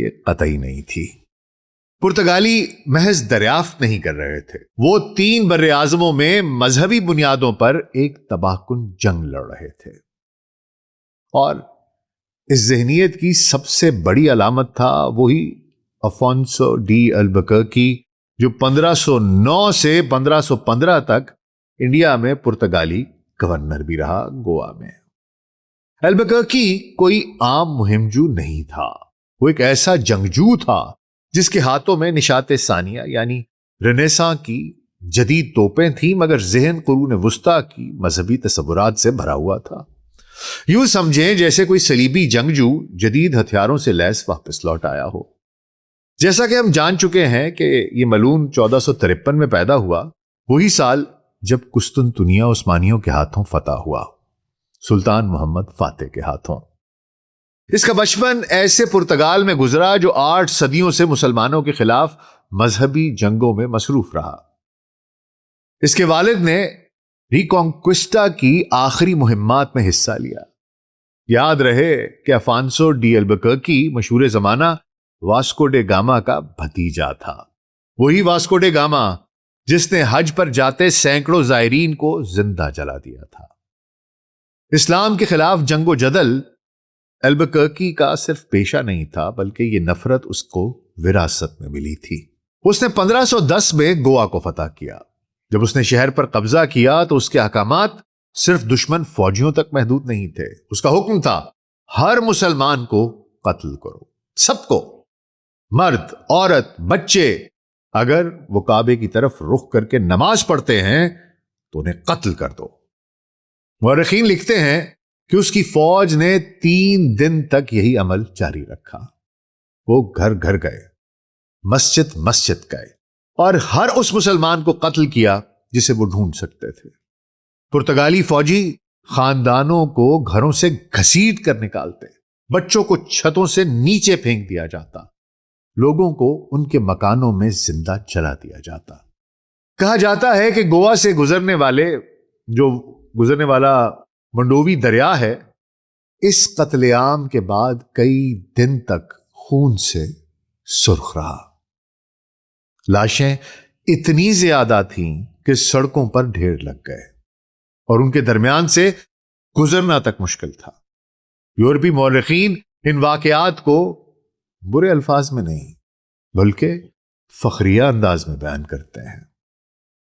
یہ قطعی نہیں تھی۔ پرتگالی محض دریافت نہیں کر رہے تھے، وہ 3 بر اعظموں میں مذہبی بنیادوں پر ایک تباہ کن جنگ لڑ رہے تھے، اور اس ذہنیت کی سب سے بڑی علامت تھا وہی افونسو ڈی البکرکی، جو 1509 سے 1515 تک انڈیا میں پرتگالی گورنر بھی رہا، گوا میں۔ البکرکی کوئی عام مہمجو نہیں تھا، وہ ایک ایسا جنگجو تھا جس کے ہاتھوں میں نشاط ثانیہ یعنی رنیساں کی جدید توپیں تھیں، مگر ذہن قرون وسطی کی مذہبی تصورات سے بھرا ہوا تھا۔ یوں سمجھیں جیسے کوئی صلیبی جنگجو جدید ہتھیاروں سے لیس واپس لوٹ آیا ہو۔ جیسا کہ ہم جان چکے ہیں کہ یہ ملعون 1453 میں پیدا ہوا، وہی سال جب قسطنطنیہ عثمانیوں کے ہاتھوں فتح ہوا، سلطان محمد فاتح کے ہاتھوں۔ اس کا بچپن ایسے پرتگال میں گزرا جو 8 صدیوں سے مسلمانوں کے خلاف مذہبی جنگوں میں مصروف رہا۔ اس کے والد نے ریکانکوسٹا کی آخری مہمات میں حصہ لیا۔ یاد رہے کہ افانسو ڈی البکرکی مشہور زمانہ واسکو ڈے گاما کا بھتیجا تھا، وہی واسکو ڈے گاما جس نے حج پر جاتے سینکڑوں زائرین کو زندہ جلا دیا تھا۔ اسلام کے خلاف جنگ و جدل البکرکی کا صرف پیشہ نہیں تھا، بلکہ یہ نفرت اس کو وراثت میں ملی تھی۔ اس نے 1510 میں گوا کو فتح کیا۔ جب اس نے شہر پر قبضہ کیا تو اس کے احکامات صرف دشمن فوجیوں تک محدود نہیں تھے، اس کا حکم تھا ہر مسلمان کو قتل کرو، سب کو، مرد، عورت، بچے، اگر وہ کعبے کی طرف رخ کر کے نماز پڑھتے ہیں تو انہیں قتل کر دو۔ مورخین لکھتے ہیں کہ اس کی فوج نے 3 دن تک یہی عمل جاری رکھا۔ وہ گھر گھر گئے، مسجد مسجد گئے، اور ہر اس مسلمان کو قتل کیا جسے وہ ڈھونڈ سکتے تھے۔ پرتگالی فوجی خاندانوں کو گھروں سے گھسیٹ کر نکالتے، بچوں کو چھتوں سے نیچے پھینک دیا جاتا، لوگوں کو ان کے مکانوں میں زندہ جلا دیا جاتا۔ کہا جاتا ہے کہ گوا سے گزرنے والا منڈووی دریا ہے، اس قتل عام کے بعد کئی دن تک خون سے سرخ رہا۔ لاشیں اتنی زیادہ تھیں کہ سڑکوں پر ڈھیر لگ گئے اور ان کے درمیان سے گزرنا تک مشکل تھا۔ یورپی مورخین ان واقعات کو برے الفاظ میں نہیں بلکہ فخریہ انداز میں بیان کرتے ہیں۔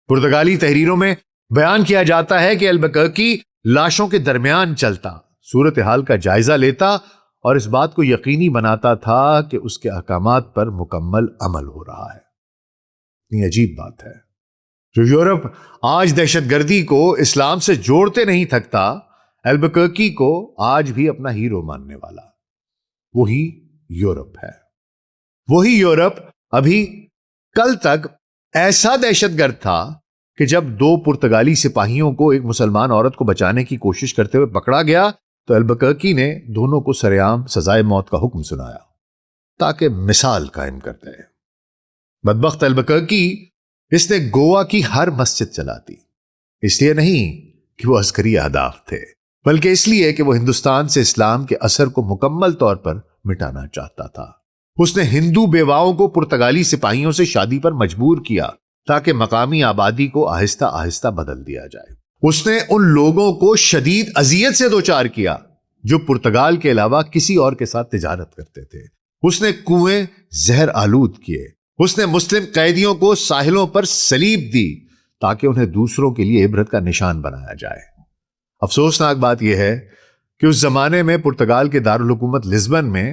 پرتگالی تحریروں میں بیان کیا جاتا ہے کہ البکرکی لاشوں کے درمیان چلتا، صورتحال کا جائزہ لیتا اور اس بات کو یقینی بناتا تھا کہ اس کے احکامات پر مکمل عمل ہو رہا ہے۔ اتنی عجیب بات ہے، جو یورپ آج دہشت گردی کو اسلام سے جوڑتے نہیں تھکتا، البکرکی کو آج بھی اپنا ہیرو ماننے والا وہی یورپ ہے۔ وہی یورپ ابھی کل تک ایسا دہشت گرد تھا کہ جب 2 پرتگالی سپاہیوں کو ایک مسلمان عورت کو بچانے کی کوشش کرتے ہوئے پکڑا گیا تو البکرکی نے دونوں کو سرعام سزائے موت کا حکم سنایا تاکہ مثال قائم کرتے ہیں۔ بدبخت البکرکی، اس نے گوا کی ہر مسجد جلا دی، اس لیے نہیں کہ وہ عسکری اہداف تھے، بلکہ اس لیے کہ وہ ہندوستان سے اسلام کے اثر کو مکمل طور پر مٹانا چاہتا تھا۔ اس نے ہندو بیواؤں کو پرتگالی سپاہیوں سے شادی پر مجبور کیا تاکہ مقامی آبادی کو آہستہ آہستہ بدل دیا جائے۔ اس نے ان لوگوں کو شدید اذیت سے دوچار کیا جو پرتگال کے علاوہ کسی اور کے ساتھ تجارت کرتے تھے۔ اس نے کنویں زہر آلود کیے۔ اس نے مسلم قیدیوں کو ساحلوں پر صلیب دی تاکہ انہیں دوسروں کے لیے عبرت کا نشان بنایا جائے۔ افسوسناک بات یہ ہے کہ اس زمانے میں پرتگال کے دارالحکومت لزبن میں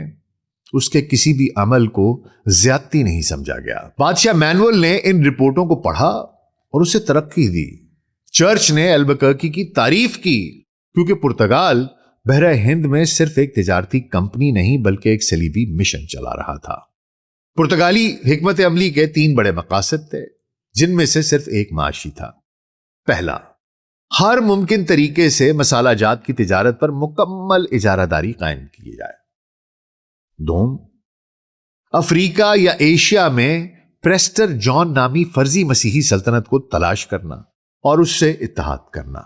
اس کے کسی بھی عمل کو زیادتی نہیں سمجھا گیا۔ بادشاہ مینول نے ان رپورٹوں کو پڑھا اور اسے ترقی دی۔ چرچ نے البکرکی کی تعریف کی کیونکہ پرتگال بحرہ ہند میں صرف ایک تجارتی کمپنی نہیں بلکہ ایک صلیبی مشن چلا رہا تھا۔ پرتگالی حکمت عملی کے 3 بڑے مقاصد تھے جن میں سے صرف ایک معاشی تھا۔ پہلا، ہر ممکن طریقے سے مسالہ جات کی تجارت پر مکمل اجارہ داری قائم کی جائے۔ دوم، افریقہ یا ایشیا میں پریسٹر جان نامی فرضی مسیحی سلطنت کو تلاش کرنا اور اس سے اتحاد کرنا۔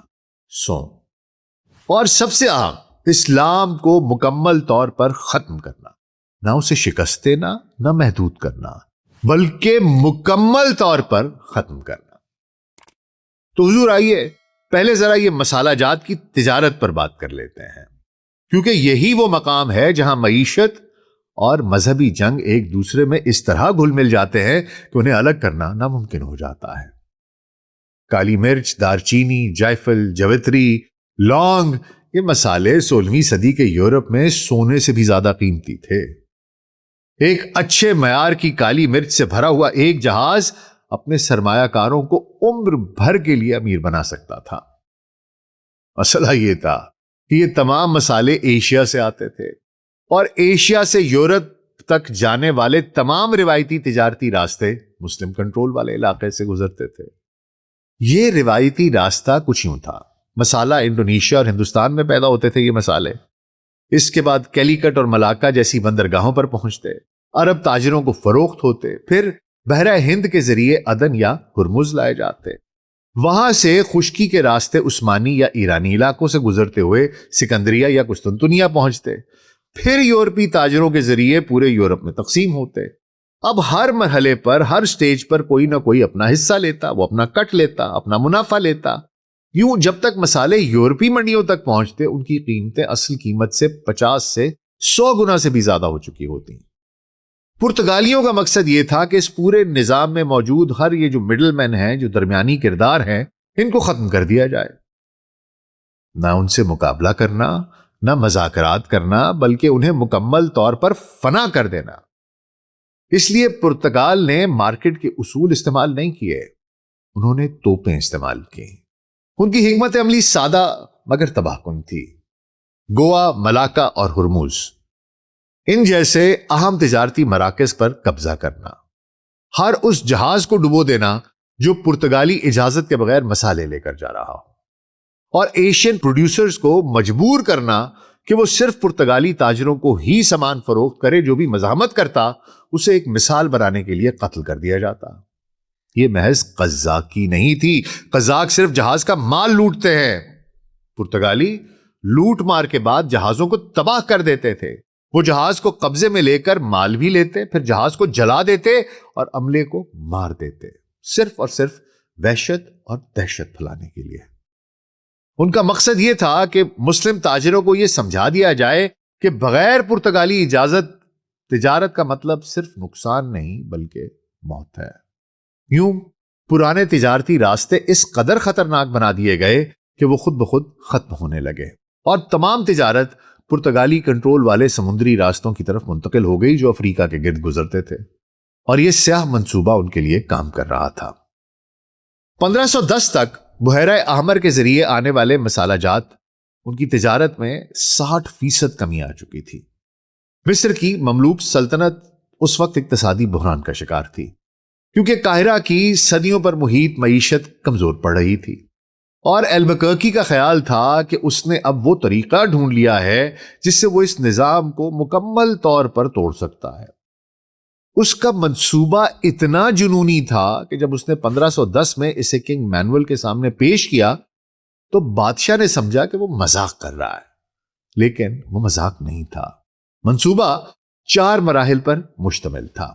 اور سب سے اہم، اسلام کو مکمل طور پر ختم کرنا۔ نہ اسے شکستنا نہ محدود کرنا بلکہ مکمل طور پر ختم کرنا۔ تو حضور آئیے پہلے ذرا یہ مسالہ جات کی تجارت پر بات کر لیتے ہیں، کیونکہ یہی وہ مقام ہے جہاں معیشت اور مذہبی جنگ ایک دوسرے میں اس طرح گھل مل جاتے ہیں کہ انہیں الگ کرنا ناممکن ہو جاتا ہے۔ کالی مرچ، دارچینی، جائفل، جوتری، لونگ، یہ مسالے 16ویں صدی کے یورپ میں سونے سے بھی زیادہ قیمتی تھے۔ ایک اچھے معیار کی کالی مرچ سے بھرا ہوا ایک جہاز اپنے سرمایہ کاروں کو عمر بھر کے لیے امیر بنا سکتا تھا۔ مسئلہ یہ تھا کہ یہ تمام مسالے ایشیا سے آتے تھے اور ایشیا سے یورپ تک جانے والے تمام روایتی تجارتی راستے مسلم کنٹرول والے علاقے سے گزرتے تھے۔ یہ روایتی راستہ کچھ یوں تھا، مسالہ انڈونیشیا اور ہندوستان میں پیدا ہوتے تھے یہ مسالے، اس کے بعد کیلیکٹ اور ملاکا جیسی بندرگاہوں پر پہنچتے، عرب تاجروں کو فروخت ہوتے، پھر بحرہ ہند کے ذریعے عدن یا ہرمز لائے جاتے، وہاں سے خشکی کے راستے عثمانی یا ایرانی علاقوں سے گزرتے ہوئے سکندریہ یا قسطنطنیہ پہنچتے، پھر یورپی تاجروں کے ذریعے پورے یورپ میں تقسیم ہوتے۔ اب ہر مرحلے پر، ہر سٹیج پر کوئی نہ کوئی اپنا حصہ لیتا، وہ اپنا کٹ لیتا، اپنا منافع لیتا۔ یوں جب تک مسالے یورپی منڈیوں تک پہنچتے ان کی قیمتیں اصل قیمت سے 50 سے 100 گنا سے بھی زیادہ ہو چکی ہوتی۔ پرتگالیوں کا مقصد یہ تھا کہ اس پورے نظام میں موجود ہر یہ جو مڈل مین ہیں، جو درمیانی کردار ہیں، ان کو ختم کر دیا جائے، نہ ان سے مقابلہ کرنا، نہ مذاکرات کرنا، بلکہ انہیں مکمل طور پر فنا کر دینا۔ اس لیے پرتگال نے مارکیٹ کے اصول استعمال نہیں کیے، انہوں نے توپیں استعمال کی۔ ان کی حکمت عملی سادہ مگر تباہ کن تھی۔ گوا، ملاکا اور ہرمز، ان جیسے اہم تجارتی مراکز پر قبضہ کرنا، ہر اس جہاز کو ڈبو دینا جو پرتگالی اجازت کے بغیر مسالے لے کر جا رہا ہو، اور ایشین پروڈیوسرز کو مجبور کرنا کہ وہ صرف پرتگالی تاجروں کو ہی سامان فروخت کرے، جو بھی مزاحمت کرتا اسے ایک مثال بنانے کے لیے قتل کر دیا جاتا۔ یہ محض قزاقی نہیں تھی، قزاق صرف جہاز کا مال لوٹتے ہیں، پرتگالی لوٹ مار کے بعد جہازوں کو تباہ کر دیتے تھے۔ وہ جہاز کو قبضے میں لے کر مال بھی لیتے، پھر جہاز کو جلا دیتے اور عملے کو مار دیتے، صرف اور صرف وحشت اور دہشت پھیلانے کے لیے۔ ان کا مقصد یہ تھا کہ مسلم تاجروں کو یہ سمجھا دیا جائے کہ بغیر پرتگالی اجازت تجارت کا مطلب صرف نقصان نہیں بلکہ موت ہے۔ یوں پرانے تجارتی راستے اس قدر خطرناک بنا دیے گئے کہ وہ خود بخود ختم ہونے لگے، اور تمام تجارت پرتگالی کنٹرول والے سمندری راستوں کی طرف منتقل ہو گئی جو افریقہ کے گرد گزرتے تھے، اور یہ سیاہ منصوبہ ان کے لیے کام کر رہا تھا۔ 1510 تک بحیرہ احمر کے ذریعے آنے والے مسالہ جات ان کی تجارت میں 60% کمی آ چکی تھی۔ مصر کی مملوک سلطنت اس وقت اقتصادی بحران کا شکار تھی، کیونکہ قاہرہ کی صدیوں پر محیط معیشت کمزور پڑ رہی تھی، اور البکرکی کا خیال تھا کہ اس نے اب وہ طریقہ ڈھونڈ لیا ہے جس سے وہ اس نظام کو مکمل طور پر توڑ سکتا ہے۔ اس کا منصوبہ اتنا جنونی تھا کہ جب اس نے 1510 میں اسے کنگ مینول کے سامنے پیش کیا تو بادشاہ نے سمجھا کہ وہ مذاق کر رہا ہے، لیکن وہ مذاق نہیں تھا۔ منصوبہ 4 مراحل پر مشتمل تھا،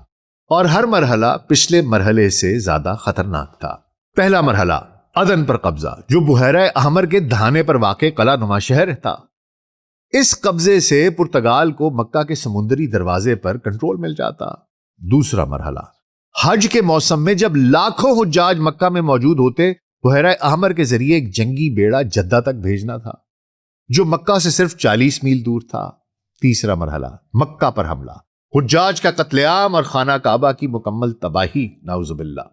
اور ہر مرحلہ پچھلے مرحلے سے زیادہ خطرناک تھا۔ پہلا مرحلہ عدن پر قبضہ، جو بحیرہ احمر کے دہانے پر واقع قلعہ نما شہر تھا۔ اس قبضے سے پرتگال کو مکہ کے سمندری دروازے پر کنٹرول مل جاتا۔ دوسرا مرحلہ حج کے موسم میں جب لاکھوں حجاج مکہ میں موجود ہوتے، بحیرہ احمر کے ذریعے ایک جنگی بیڑا جدہ تک بھیجنا تھا، جو مکہ سے صرف 40 میل دور تھا۔ تیسرا مرحلہ مکہ پر حملہ، حجاج کا قتل عام اور خانہ کعبہ کی مکمل تباہی، نعوذ باللہ،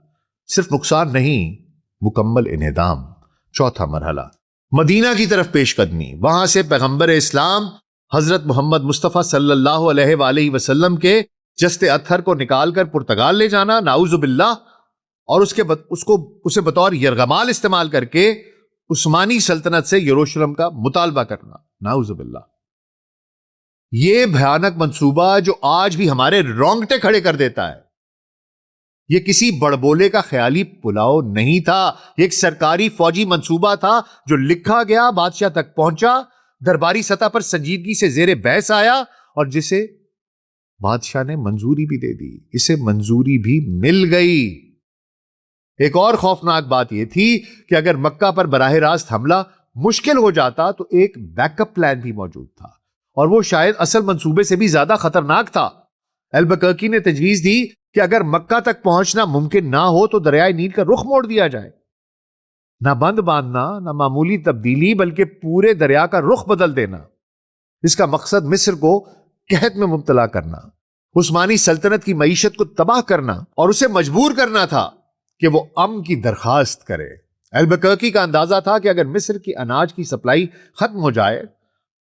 صرف نقصان نہیں، مکمل انہدام۔ چوتھا مرحلہ مدینہ کی طرف پیش قدمی، وہاں سے پیغمبر اسلام حضرت محمد مصطفیٰ صلی اللہ علیہ وآلہ وسلم کے جسد اطہر کو نکال کر پرتگال لے جانا، نعوذ باللہ، اور اسے بطور یرغمال استعمال کر کے عثمانی سلطنت سے یروشلم کا مطالبہ کرنا، نعوذ باللہ۔ یہ بھیانک منصوبہ جو آج بھی ہمارے رونگٹے کھڑے کر دیتا ہے، یہ کسی بڑبولے کا خیالی پلاؤ نہیں تھا، یہ ایک سرکاری فوجی منصوبہ تھا جو لکھا گیا، بادشاہ تک پہنچا، درباری سطح پر سنجیدگی سے زیر بحث آیا، اور جسے بادشاہ نے منظوری بھی دے دی، اسے منظوری بھی مل گئی۔ ایک اور خوفناک بات یہ تھی کہ اگر مکہ پر براہ راست حملہ مشکل ہو جاتا تو ایک بیک اپ پلان بھی موجود تھا، اور وہ شاید اصل منصوبے سے بھی زیادہ خطرناک تھا۔ البکرکی نے تجویز دی کہ اگر مکہ تک پہنچنا ممکن نہ ہو تو دریائے نیل کا رخ موڑ دیا جائے۔ نہ بند باندھنا، نہ معمولی تبدیلی، بلکہ پورے دریا کا رخ بدل دینا۔ اس کا مقصد مصر کو قحط میں مبتلا کرنا، عثمانی سلطنت کی معیشت کو تباہ کرنا اور اسے مجبور کرنا تھا کہ وہ امن کی درخواست کرے۔ البکرکی کا اندازہ تھا کہ اگر مصر کی اناج کی سپلائی ختم ہو جائے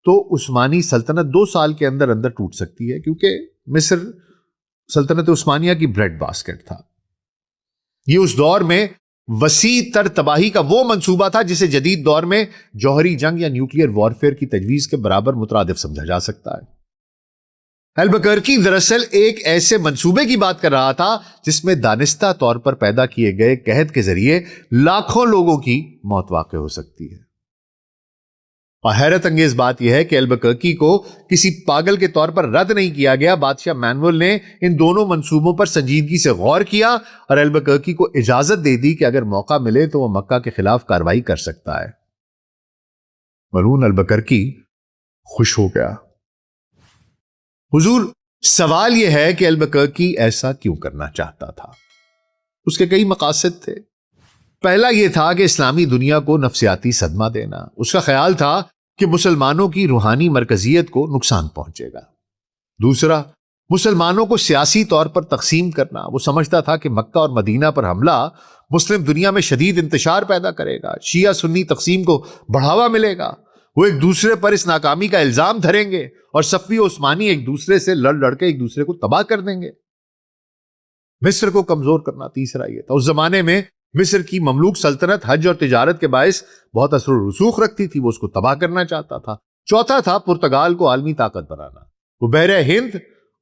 تو عثمانی سلطنت 2 سال کے اندر اندر ٹوٹ سکتی ہے، کیونکہ مصر سلطنت عثمانیہ کی بریڈ باسکٹ تھا۔ یہ اس دور میں وسیع تر تباہی کا وہ منصوبہ تھا جسے جدید دور میں جوہری جنگ یا نیوکلیئر وارفیئر کی تجویز کے برابر مترادف سمجھا جا سکتا ہے۔ البکرکی دراصل ایک ایسے منصوبے کی بات کر رہا تھا جس میں دانستہ طور پر پیدا کیے گئے قحط کے ذریعے لاکھوں لوگوں کی موت واقع ہو سکتی ہے۔ اور حیرت انگیز بات یہ ہے کہ البکرکی کو کسی پاگل کے طور پر رد نہیں کیا گیا۔ بادشاہ مینول نے ان دونوں منصوبوں پر سنجیدگی سے غور کیا اور البکرکی کو اجازت دے دی کہ اگر موقع ملے تو وہ مکہ کے خلاف کارروائی کر سکتا ہے۔ ملعون البکرکی خوش ہو گیا۔ حضور، سوال یہ ہے کہ البکرکی ایسا کیوں کرنا چاہتا تھا؟ اس کے کئی مقاصد تھے۔ پہلا یہ تھا کہ اسلامی دنیا کو نفسیاتی صدمہ دینا۔ اس کا خیال تھا کہ مسلمانوں کی روحانی مرکزیت کو نقصان پہنچے گا۔ دوسرا، مسلمانوں کو سیاسی طور پر تقسیم کرنا۔ وہ سمجھتا تھا کہ مکہ اور مدینہ پر حملہ مسلم دنیا میں شدید انتشار پیدا کرے گا، شیعہ سنی تقسیم کو بڑھاوا ملے گا، وہ ایک دوسرے پر اس ناکامی کا الزام دھریں گے اور صفوی عثمانی ایک دوسرے سے لڑ کے ایک دوسرے کو تباہ کر دیں گے۔ مصر کو کمزور کرنا تیسرا یہ تھا۔ اس زمانے میں مصر کی مملوک سلطنت حج اور تجارت کے باعث بہت اثر و رسوخ رکھتی تھی، وہ اس کو تباہ کرنا چاہتا تھا۔ چوتھا تھا پرتگال کو عالمی طاقت بنانا۔ وہ بحر ہند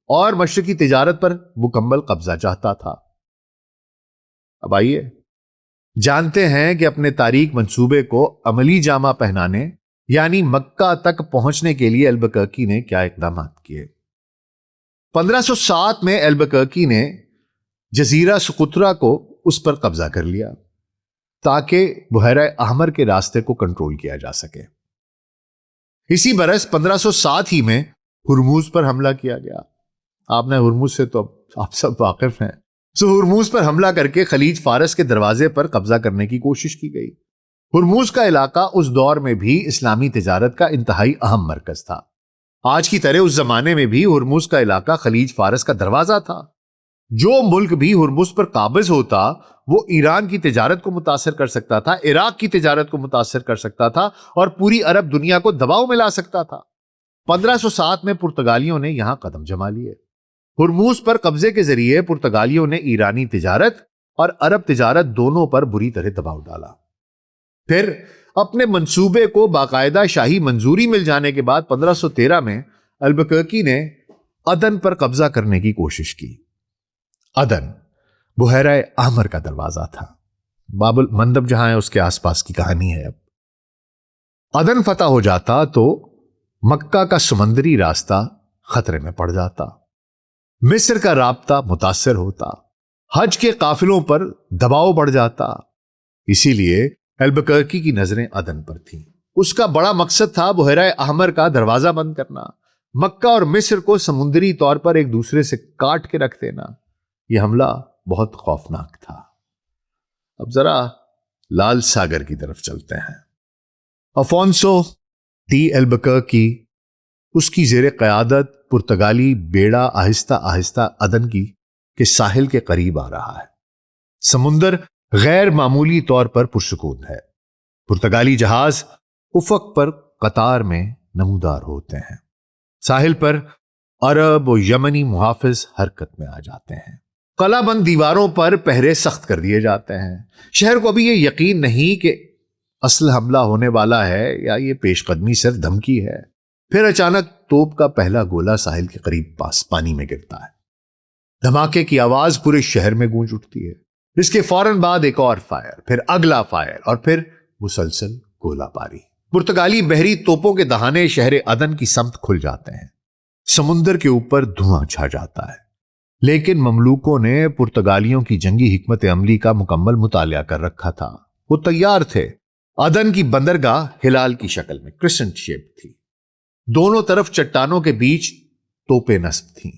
اور مشرقی تجارت پر مکمل قبضہ چاہتا تھا۔ اب آئیے جانتے ہیں کہ اپنے تاریک منصوبے کو عملی جامہ پہنانے یعنی مکہ تک پہنچنے کے لیے البکرکی نے کیا اقدامات کیے۔ 1507 میں البکرکی نے جزیرہ سقطرہ کو اس پر قبضہ کر لیا تاکہ بحیرہ احمر کے راستے کو کنٹرول کیا جا سکے۔ اسی برس 1507 ہی میں ہرموز پر حملہ کیا گیا۔ آپ نے ہرموز سے تو آپ سب واقف ہیں۔ ہرموز پر حملہ کر کے خلیج فارس کے دروازے پر قبضہ کرنے کی کوشش کی گئی۔ ہرموز کا علاقہ اس دور میں بھی اسلامی تجارت کا انتہائی اہم مرکز تھا۔ آج کی طرح اس زمانے میں بھی ہرموز کا علاقہ خلیج فارس کا دروازہ تھا۔ جو ملک بھی ہرمز پر قابض ہوتا وہ ایران کی تجارت کو متاثر کر سکتا تھا، عراق کی تجارت کو متاثر کر سکتا تھا اور پوری عرب دنیا کو دباؤ میں لا سکتا تھا۔ 1507 میں پرتگالیوں نے یہاں قدم جما لیے۔ ہرمز پر قبضے کے ذریعے پرتگالیوں نے ایرانی تجارت اور عرب تجارت دونوں پر بری طرح دباؤ ڈالا۔ پھر اپنے منصوبے کو باقاعدہ شاہی منظوری مل جانے کے بعد 1513 میں البکرکی نے عدن پر قبضہ کرنے کی کوشش کی۔ عدن بحیرہ احمر کا دروازہ تھا۔ باب المندب جہاں ہے اس کے آس پاس کی کہانی ہے۔ اب عدن فتح ہو جاتا تو مکہ کا سمندری راستہ خطرے میں پڑ جاتا، مصر کا رابطہ متاثر ہوتا، حج کے قافلوں پر دباؤ بڑھ جاتا۔ اسی لیے البکرکی کی نظریں عدن پر تھیں۔ اس کا بڑا مقصد تھا بحیرہ احمر کا دروازہ بند کرنا، مکہ اور مصر کو سمندری طور پر ایک دوسرے سے کاٹ کے رکھ دینا۔ یہ حملہ بہت خوفناک تھا۔ اب ذرا لال ساگر کی طرف چلتے ہیں۔ افونسو ڈی البکرکی، اس کی زیر قیادت پرتگالی بیڑا آہستہ آہستہ عدن کے ساحل کے قریب آ رہا ہے۔ سمندر غیر معمولی طور پر پرسکون ہے۔ پرتگالی جہاز افق پر قطار میں نمودار ہوتے ہیں۔ ساحل پر عرب و یمنی محافظ حرکت میں آ جاتے ہیں۔ قلعہ بند دیواروں پر پہرے سخت کر دیے جاتے ہیں۔ شہر کو ابھی یہ یقین نہیں کہ اصل حملہ ہونے والا ہے یا یہ پیش قدمی صرف دھمکی ہے۔ پھر اچانک توپ کا پہلا گولہ ساحل کے قریب پاس پانی میں گرتا ہے۔ دھماکے کی آواز پورے شہر میں گونج اٹھتی ہے۔ اس کے فوراً بعد ایک اور فائر، پھر اگلا فائر اور پھر مسلسل گولہ باری۔ پرتگالی بحری توپوں کے دہانے شہر عدن کی سمت کھل جاتے ہیں۔ سمندر کے اوپر دھواں چھا جاتا ہے، لیکن مملوکوں نے پرتگالیوں کی جنگی حکمت عملی کا مکمل مطالعہ کر رکھا تھا۔ وہ تیار تھے۔ عدن کی بندرگاہ ہلال کی شکل میں کرسنٹ شیپ تھی، دونوں طرف چٹانوں کے بیچ توپیں نصب تھیں۔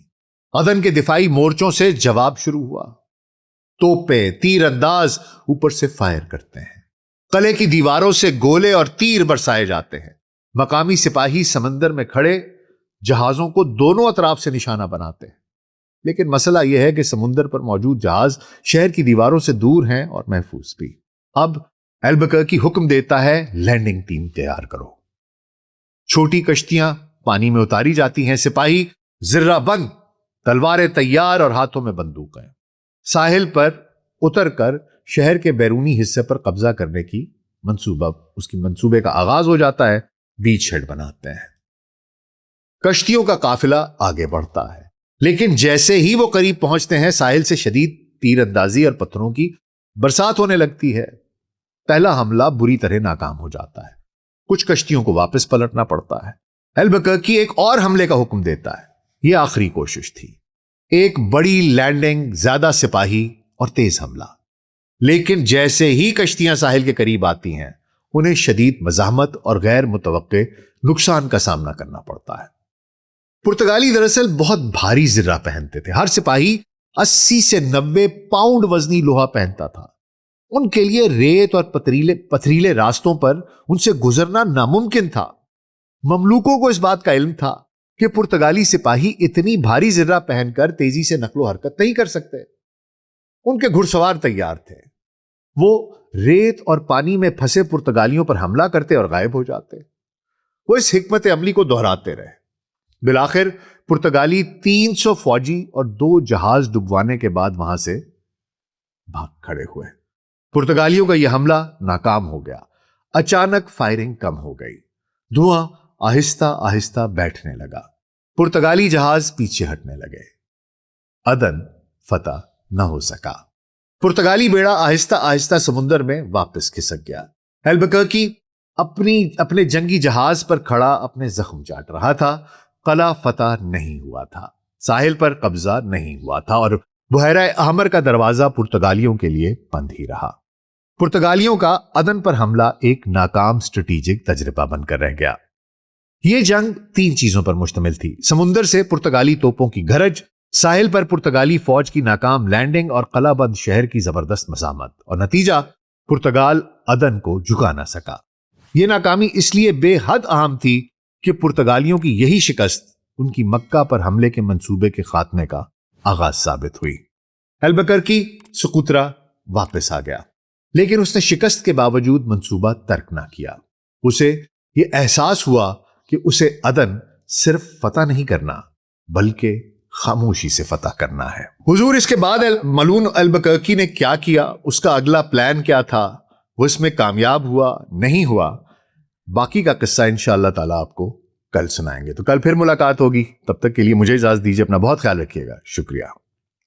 عدن کے دفاعی مورچوں سے جواب شروع ہوا۔ توپیں، تیر انداز اوپر سے فائر کرتے ہیں، قلعے کی دیواروں سے گولے اور تیر برسائے جاتے ہیں۔ مقامی سپاہی سمندر میں کھڑے جہازوں کو دونوں اطراف سے نشانہ بناتے ہیں، لیکن مسئلہ یہ ہے کہ سمندر پر موجود جہاز شہر کی دیواروں سے دور ہیں اور محفوظ بھی۔ اب البکرکی حکم دیتا ہے، لینڈنگ ٹیم تیار کرو۔ چھوٹی کشتیاں پانی میں اتاری جاتی ہیں، سپاہی زرہ بند، تلواریں تیار اور ہاتھوں میں بندوقیں، ساحل پر اتر کر شہر کے بیرونی حصے پر قبضہ کرنے کی منصوبے کا آغاز ہو جاتا ہے۔ بیچ ہیڈ بناتے ہیں، کشتیوں کا قافلہ آگے بڑھتا ہے، لیکن جیسے ہی وہ قریب پہنچتے ہیں ساحل سے شدید تیر اندازی اور پتھروں کی برسات ہونے لگتی ہے۔ پہلا حملہ بری طرح ناکام ہو جاتا ہے، کچھ کشتیوں کو واپس پلٹنا پڑتا ہے۔ البکرکی ایک اور حملے کا حکم دیتا ہے، یہ آخری کوشش تھی، ایک بڑی لینڈنگ، زیادہ سپاہی اور تیز حملہ۔ لیکن جیسے ہی کشتیاں ساحل کے قریب آتی ہیں انہیں شدید مزاحمت اور غیر متوقع نقصان کا سامنا کرنا پڑتا ہے۔ پرتگالی دراصل بہت بھاری زرہ پہنتے تھے، ہر سپاہی 80 سے 90 پاؤنڈ وزنی لوہا پہنتا تھا۔ ان کے لیے ریت اور پتھریلے راستوں پر ان سے گزرنا ناممکن تھا۔ مملوکوں کو اس بات کا علم تھا کہ پرتگالی سپاہی اتنی بھاری زرہ پہن کر تیزی سے نقل و حرکت نہیں کر سکتے۔ ان کے گھڑ سوار تیار تھے، وہ ریت اور پانی میں پھنسے پرتگالیوں پر حملہ کرتے اور غائب ہو جاتے۔ وہ اس حکمت عملی کو دہراتے رہے۔ بالآخر پرتگالی 300 فوجی اور 2 جہاز ڈبوانے کے بعد وہاں سے بھاگ کھڑے ہوئے۔ پرتگالیوں کا یہ حملہ ناکام ہو گیا۔ اچانک فائرنگ کم ہو گئی، دھواں آہستہ آہستہ بیٹھنے لگا، پرتگالی جہاز پیچھے ہٹنے لگے۔ عدن فتح نہ ہو سکا۔ پرتگالی بیڑا آہستہ آہستہ سمندر میں واپس کھسک گیا۔ البکرکی اپنے جنگی جہاز پر کھڑا اپنے زخم چاٹ رہا تھا۔ قلعہ فتح نہیں ہوا تھا، ساحل پر قبضہ نہیں ہوا تھا، اور بحیرہ احمر کا دروازہ پرتگالیوں کے لیے بند ہی رہا۔ پرتگالیوں کا عدن پر حملہ ایک ناکام اسٹریٹجک تجربہ بن کر رہ گیا۔ یہ جنگ 3 چیزوں پر مشتمل تھی: سمندر سے پرتگالی توپوں کی گرج، ساحل پر پرتگالی فوج کی ناکام لینڈنگ اور قلعہ بند شہر کی زبردست مزاحمت، اور نتیجہ پرتگال عدن کو جھکا نہ سکا۔ یہ ناکامی اس لیے بے حد اہم تھی کہ پرتگالیوں کی یہی شکست ان کی مکہ پر حملے کے منصوبے کے خاتمے کا آغاز ثابت ہوئی۔ البکرکی سقوطرا واپس آ گیا، لیکن اس نے شکست کے باوجود منصوبہ ترک نہ کیا۔ اسے یہ احساس ہوا کہ اسے عدن صرف فتح نہیں کرنا بلکہ خاموشی سے فتح کرنا ہے۔ حضور، اس کے بعد ملون البکرکی نے کیا کیا؟ اس کا اگلا پلان کیا تھا؟ وہ اس میں کامیاب ہوا نہیں ہوا؟ باقی کا قصہ انشاءاللہ تعالیٰ آپ کو کل سنائیں گے۔ تو کل پھر ملاقات ہوگی، تب تک کے لیے مجھے اجازت دیجیے، اپنا بہت خیال رکھیے گا۔ شکریہ۔